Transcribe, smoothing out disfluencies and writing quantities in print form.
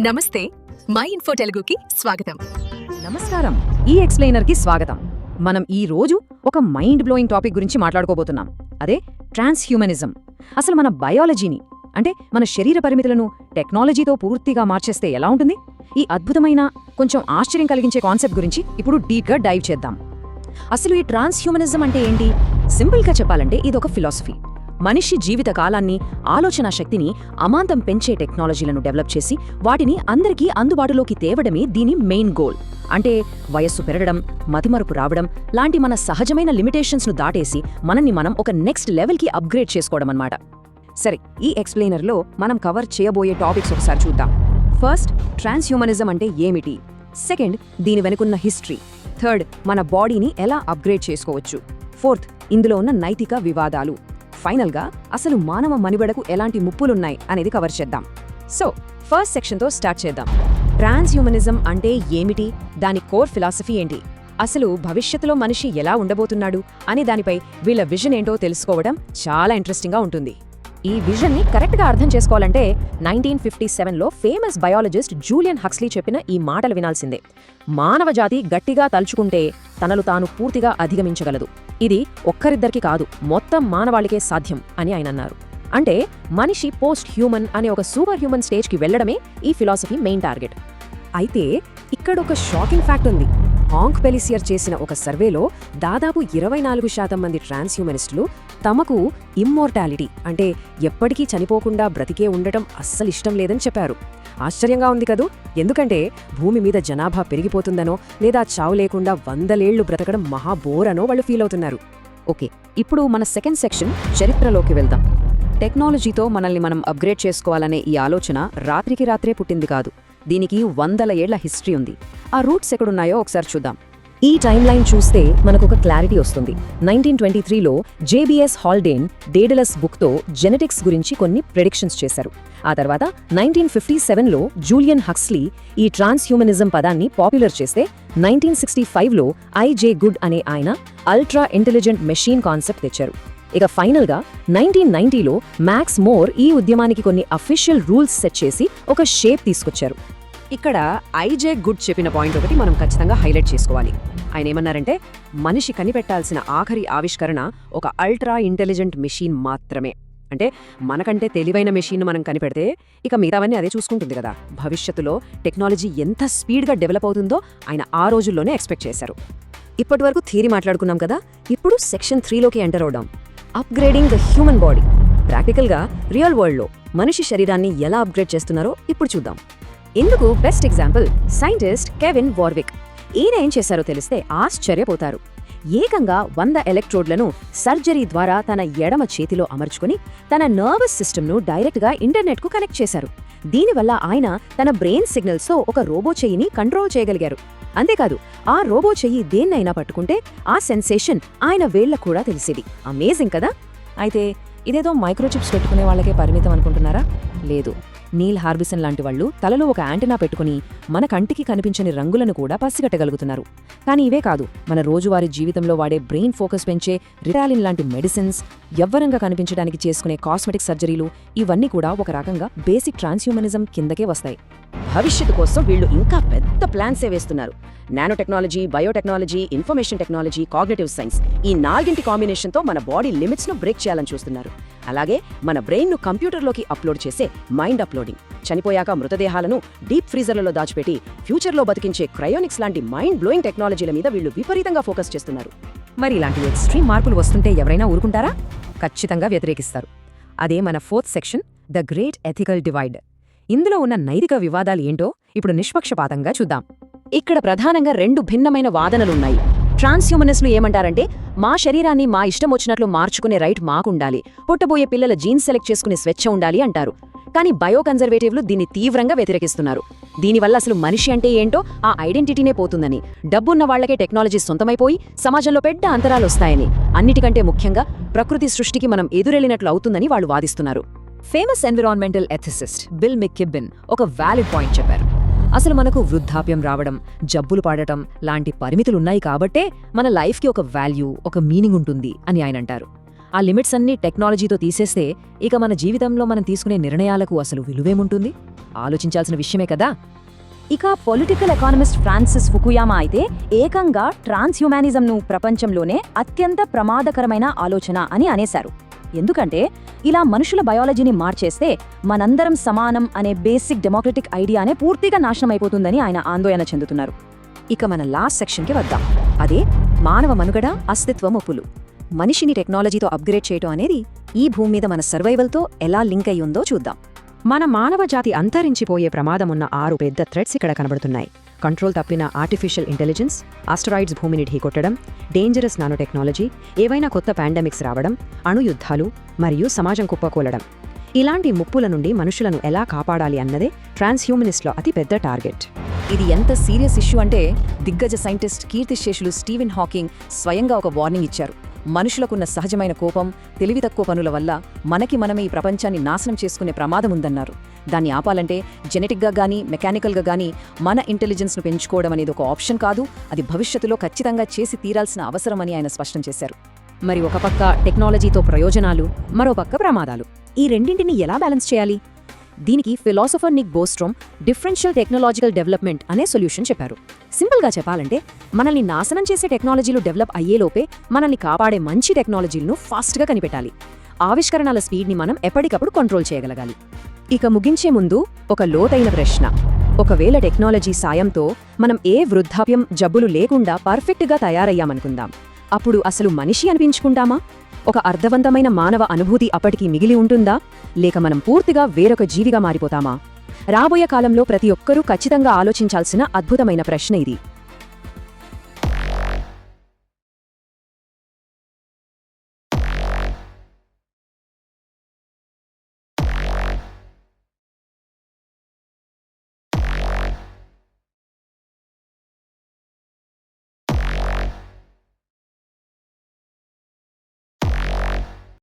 నమస్తే my info తెలుగుకి స్వాగతం. నమస్కారం. ఈ ఎక్స్ప్లెయినర్ కి స్వాగతం. మనం ఈ రోజు ఒక మైండ్ బ్లోయింగ్ టాపిక్ గురించి మాట్లాడుకోబోతున్నాం. అదే ట్రాన్స్హ్యూమనిజం. అసలు మన బయాలజీని అంటే మన శరీర పరిమితులను టెక్నాలజీతో పూర్తిగా మార్చేస్తే ఎలా ఉంటుంది? ఈ అద్భుతమైన కొంచెం ఆశ్చర్యం కలిగించే కాన్సెప్ట్ గురించి ఇప్పుడు డీప్గా డైవ్ చేద్దాం. అసలు ఈ ట్రాన్స్హ్యూమనిజం అంటే ఏంటి? సింపుల్గా చెప్పాలంటే ఇదొక ఫిలాసఫీ. మనిషి జీవిత కాలాన్ని, ఆలోచనా శక్తిని అమాంతం పెంచే టెక్నాలజీలను డెవలప్ చేసి వాటిని అందరికీ అందుబాటులోకి తేవడమే దీని మెయిన్ గోల్. అంటే వయస్సు పెరగడం, మతిమరుపు రావడం లాంటి మన సహజమైన లిమిటేషన్స్ను దాటేసి మనల్ని మనం ఒక నెక్స్ట్ లెవెల్కి అప్గ్రేడ్ చేసుకోవడం అన్నమాట. సరే, ఈ ఎక్స్ప్లెయినర్లో మనం కవర్ చేయబోయే టాపిక్స్ ఒకసారి చూద్దాం. ఫస్ట్, ట్రాన్స్హ్యూమనిజం అంటే ఏమిటి? సెకండ్, దీని వెనుకున్న హిస్టరీ. థర్డ్, మన బాడీని ఎలా అప్గ్రేడ్ చేసుకోవచ్చు. ఫోర్త్, ఇందులో ఉన్న నైతిక వివాదాలు. ఫైనల్గా అసలు మానవ మనుగడకు ఎలాంటి ముప్పులున్నాయి అనేది కవర్ చేద్దాం. సో ఫస్ట్ సెక్షన్తో స్టార్ట్ చేద్దాం. ట్రాన్స్హ్యూమనిజం అంటే ఏమిటి? దాని కోర్ ఫిలాసఫీ ఏంటి? అసలు భవిష్యత్తులో మనిషి ఎలా ఉండబోతున్నాడు అనే దానిపై వీళ్ళ విజన్ ఏంటో తెలుసుకోవడం చాలా ఇంట్రెస్టింగ్గా ఉంటుంది. ఈ విజన్ని కరెక్ట్గా అర్థం చేసుకోవాలంటే 1957లో ఫేమస్ బయాలజిస్ట్ జూలియన్ హక్స్లీ చెప్పిన ఈ మాటలు వినాల్సిందే. మానవ జాతి గట్టిగా తలుచుకుంటే తనను తాను పూర్తిగా అధిగమించగలదు. ఇది ఒక్కరిద్దరికి కాదు, మొత్తం మానవాళికే సాధ్యం అని ఆయన అన్నారు. అంటే మనిషి పోస్ట్ హ్యూమన్ అనే ఒక సూపర్ హ్యూమన్ స్టేజ్కి వెళ్లడమే ఈ ఫిలాసఫీ మెయిన్ టార్గెట్. అయితే ఇక్కడ ఒక షాకింగ్ ఫ్యాక్ట్ ఉంది. హాంక్ పెలిసియర్ చేసిన ఒక సర్వేలో దాదాపు 24% మంది ట్రాన్స్హ్యూమనిస్టులు తమకు ఇమ్మోర్టాలిటీ అంటే ఎప్పటికీ చనిపోకుండా బ్రతికే ఉండటం అస్సలు ఇష్టం లేదని చెప్పారు. ఆశ్చర్యంగా ఉంది కదూ? ఎందుకంటే భూమి మీద జనాభా పెరిగిపోతుందనో లేదా చావు లేకుండా 100 ఏళ్లు బ్రతకడం మహాబోరనో వాళ్ళు ఫీల్ అవుతున్నారు. ఓకే, ఇప్పుడు మన సెకండ్ సెక్షన్ చరిత్రలోకి వెళ్దాం. టెక్నాలజీతో మనల్ని మనం అప్గ్రేడ్ చేసుకోవాలనే ఈ ఆలోచన రాత్రికి రాత్రే పుట్టింది కాదు. దీనికి 100 ఏళ్ల హిస్టరీ ఉంది. ఆ రూట్స్ ఎక్కడున్నాయో ఒకసారి చూద్దాం. ఈ టైమ్ లైన్ చూస్తే మనకొక క్లారిటీ వస్తుంది. 1923లో జేబిఎస్ హాల్డేన్ డేడలస్ బుక్తో జెనెటిక్స్ గురించి కొన్ని ప్రెడిక్షన్స్ చేశారు. ఆ తర్వాత 1957లో జూలియన్ హక్స్లీ ఈ ట్రాన్స్హ్యూమనిజం పదాన్ని పాపులర్ చేస్తే 1965లో ఐజే గుడ్ అనే ఆయన అల్ట్రా ఇంటెలిజెంట్ మెషీన్ కాన్సెప్ట్ తెచ్చారు. ఇక ఫైనల్గా 1990లో మ్యాక్స్ మోర్ ఈ ఉద్యమానికి కొన్ని అఫీషియల్ రూల్స్ సెట్ చేసి ఒక షేప్ తీసుకొచ్చారు. ఇక్కడ ఐజే గుడ్ చెప్పిన పాయింట్ ఒకటి మనం ఖచ్చితంగా హైలైట్ చేసుకోవాలి. ఆయన ఏమన్నారంటే, మనిషి కనిపెట్టాల్సిన ఆఖరి ఆవిష్కరణ ఒక అల్ట్రా ఇంటెలిజెంట్ మెషీన్ మాత్రమే. అంటే మనకంటే తెలివైన మెషీన్ మనం కనిపెడితే ఇక మిగతావన్నీ అదే చూసుకుంటుంది కదా. భవిష్యత్తులో టెక్నాలజీ ఎంత స్పీడ్గా డెవలప్ అవుతుందో ఆయన ఆ రోజుల్లోనే ఎక్స్పెక్ట్ చేశారు. ఇప్పటివరకు థియరీ మాట్లాడుకున్నాం కదా, ఇప్పుడు సెక్షన్ 3లోకి ఎంటర్ అవుదాం. Upgrading the human body. ప్రాక్టికల్గా రియల్ వరల్డ్లో మనిషి శరీరాన్ని ఎలా అప్గ్రేడ్ చేస్తున్నారో ఇప్పుడు చూద్దాం. ఇందుకు best example scientist Kevin Warwick. ఈయన ఏం చేశారో తెలిస్తే ఆశ్చర్యపోతారు. ఏకంగా 100 ఎలక్ట్రోడ్లను సర్జరీ ద్వారా తన ఎడమ చేతిలో అమర్చుకుని తన నర్వస్ సిస్టమ్ను డైరెక్ట్గా ఇంటర్నెట్కు కనెక్ట్ చేశారు. దీనివల్ల ఆయన తన బ్రెయిన్ సిగ్నల్స్తో ఒక రోబో చెయ్యిని కంట్రోల్ చేయగలిగారు. అంతేకాదు, ఆ రోబో చెయ్యి దేన్నైనా పట్టుకుంటే ఆ సెన్సేషన్ ఆయన వేళ్లకు కూడా తెలిసేది. అమేజింగ్ కదా? అయితే ఇదేదో మైక్రోచిప్స్ పెట్టుకునే వాళ్ళకే పరిమితం అనుకుంటున్నారా? లేదు. నీల్ హార్బిసన్ లాంటి వాళ్ళు తలలో ఒక యాంటెనా పెట్టుకుని మన కంటికి కనిపించని రంగులను కూడా పసిగట్టగలుగుతున్నారు. కానీ ఇవే కాదు, మన రోజువారీ జీవితంలో వాడే బ్రెయిన్ ఫోకస్ పెంచే రిటాలిన్ లాంటి మెడిసిన్స్, యవ్వరంగా కనిపించడానికి చేసుకునే కాస్మెటిక్ సర్జరీలు, ఇవన్నీ కూడా ఒక రకంగా బేసిక్ ట్రాన్స్హ్యూమనిజం కిందకే వస్తాయి. భవిష్యత్తు కోసం వీళ్ళు ఇంకా పెద్ద ప్లాన్సే వేస్తున్నారు. Nano technology, biotechnology, information technology, cognitive science, ఈ 4 కాంబినేషన్తో మన బాడీ లిమిట్స్ను బ్రేక్ చేయాలని చూస్తున్నారు. అలాగే మన బ్రెయిన్ను కంప్యూటర్లోకి అప్లోడ్ చేసే మైండ్ అప్లోడింగ్, చనిపోయాక మృతదేహాలను డీప్ ఫ్రీజర్లలో దాచిపెట్టి ఫ్యూచర్లో బతికించే క్రయోనిక్స్ లాంటి మైండ్ బ్లోయింగ్ టెక్నాలజీల మీద వీళ్ళు విపరీతంగా ఫోకస్ చేస్తున్నారు. మరి ఇలాంటి ఎక్స్ట్రీమ్ మార్పులు వస్తుంటే ఎవరైనా ఊరుకుంటారా? ఖచ్చితంగా వ్యతిరేకిస్తారు. అదే మన fourth section, the great ethical divide. ఇందులో ఉన్న నైతిక వివాదాలు ఏంటో ఇప్పుడు నిష్పక్షపాతంగా చూద్దాం. ఇక్కడ ప్రధానంగా 2 భిన్నమైన వాదనలున్నాయి. ట్రాన్స్హ్యూమనిస్టులు ఏమంటారంటే, మా శరీరాన్ని మా ఇష్టం వచ్చినట్లు మార్చుకునే రైట్ మాకుండాలి, పుట్టబోయే పిల్లల జీన్స్ సెలెక్ట్ చేసుకునే స్వేచ్ఛ ఉండాలి అంటారు. కానీ బయోకన్జర్వేటివ్లు దీన్ని తీవ్రంగా వ్యతిరేకిస్తున్నారు. దీనివల్ల అసలు మనిషి అంటే ఏంటో ఆ ఐడెంటిటీనే పోతుందని, డబ్బున్న వాళ్లకే టెక్నాలజీ సొంతమైపోయి సమాజంలో పెద్ద అంతరాలొస్తాయని, అన్నిటికంటే ముఖ్యంగా ప్రకృతి సృష్టికి మనం ఎదురెళ్లినట్లు అవుతుందని వాళ్ళు వాదిస్తున్నారు. ఫేమస్ ఎన్విరాన్మెంటల్ ఎథిసిస్ట్ బిల్ మెక్కిబెన్ ఒక వ్యాలిడ్ పాయింట్ చెప్పారు. అసలు మనకు వృద్ధాప్యం రావడం, జబ్బులు పడటం లాంటి పరిమితులున్నాయి కాబట్టే మన లైఫ్కి ఒక వాల్యూ, ఒక మీనింగ్ ఉంటుంది అని ఆయన అంటారు. ఆ లిమిట్స్ అన్నీ టెక్నాలజీతో తీసేస్తే ఇక మన జీవితంలో మనం తీసుకునే నిర్ణయాలకు అసలు విలువేముంటుంది? ఆలోచించాల్సిన విషయమే కదా. ఇక పొలిటికల్ ఎకానమిస్ట్ ఫ్రాన్సిస్ ఫుకుయామా అయితే ఏకంగా ట్రాన్స్హ్యూమానిజంను ప్రపంచంలోనే అత్యంత ప్రమాదకరమైన ఆలోచన అని అనేశారు. ఎందుకంటే ఇలా మనుషుల బయాలజీని మార్చేస్తే మనందరం సమానం అనే బేసిక్ డెమోక్రటిక్ ఐడియానే పూర్తిగా నాశనమైపోతుందని ఆయన ఆందోళన చెందుతున్నారు. ఇక మన లాస్ట్ సెక్షన్కి వద్దాం. అదే మానవ మనుగడ, అస్తిత్వం, ఒప్పులు. మనిషిని టెక్నాలజీతో అప్గ్రేడ్ చేయటం అనేది ఈ భూమి మీద మన సర్వైవల్తో ఎలా లింక్ అయి ఉందో చూద్దాం. మన మానవ జాతి అంతరించిపోయే ప్రమాదమున్న 6 పెద్ద థ్రెట్స్ ఇక్కడ కనబడుతున్నాయి. కంట్రోల్ తప్పిన ఆర్టిఫిషియల్ ఇంటెలిజెన్స్, ఆస్టరాయిడ్స్ భూమిని ఢీకొట్టడం, డేంజరస్ నానో టెక్నాలజీ, ఏవైనా కొత్త పాండమిక్స్ రావడం, అణుయుద్ధాలు మరియు సమాజం కుప్పకూలడం. ఇలాంటి ముప్పుల నుండి మనుషులను ఎలా కాపాడాలి అన్నదే ట్రాన్స్హ్యూమనిస్ట్లో అతి పెద్ద టార్గెట్. ఇది ఎంత సీరియస్ ఇష్యూ అంటే దిగ్గజ సైంటిస్ట్ కీర్తిశేషులు స్టీవెన్ హాకింగ్ స్వయంగా ఒక వార్నింగ్ ఇచ్చారు. మనుషులకున్న సహజమైన కోపం, తెలివి తక్కువ పనుల వల్ల మనమే ఈ ప్రపంచాన్ని నాశనం చేసుకునే ప్రమాదం ఉందన్నారు. దాన్ని ఆపాలంటే జెనెటిక్గా గానీ మెకానికల్గా గానీ మన ఇంటెలిజెన్స్ను పెంచుకోవడం అనేది ఒక ఆప్షన్ కాదు, అది భవిష్యత్తులో ఖచ్చితంగా చేసి తీరాల్సిన అవసరమని ఆయన స్పష్టం చేశారు. మరి ఒక పక్క టెక్నాలజీతో ప్రయోజనాలు, మరో పక్క ప్రమాదాలు. ఈ రెండింటిని ఎలా బ్యాలెన్స్ చేయాలి? దీనికి philosopher Nick Bostrom differential technological development అనే సొల్యూషన్ చెప్పారు. సింపుల్గా చెప్పాలంటే మనల్ని నాశనం చేసే టెక్నాలజీలు డెవలప్ అయ్యేలోపే మనల్ని కాపాడే మంచి టెక్నాలజీలను ఫాస్ట్గా కనిపెట్టాలి. ఆవిష్కరణల స్పీడ్ని మనం ఎప్పటికప్పుడు కంట్రోల్ చేయగలగాలి. ఇక ముగించే ముందు ఒక లోతైన ప్రశ్న. ఒకవేళ టెక్నాలజీ సాయంతో మనం ఏ వృద్ధాప్యం, జబ్బులు లేకుండా పర్ఫెక్ట్గా తయారయ్యామనుకుందాం. అప్పుడు అసలు మనిషి అనిపించుకుంటామా? ఒక అర్థవంతమైన మానవ అనుభూతి అప్పటికీ మిగిలి ఉంటుందా? లేక మనం పూర్తిగా వేరొక జీవిగా మారిపోతామా? రాబోయే కాలంలో ప్రతి ఒక్కరూ ఖచ్చితంగా ఆలోచించాల్సిన అద్భుతమైన ప్రశ్న ఇది.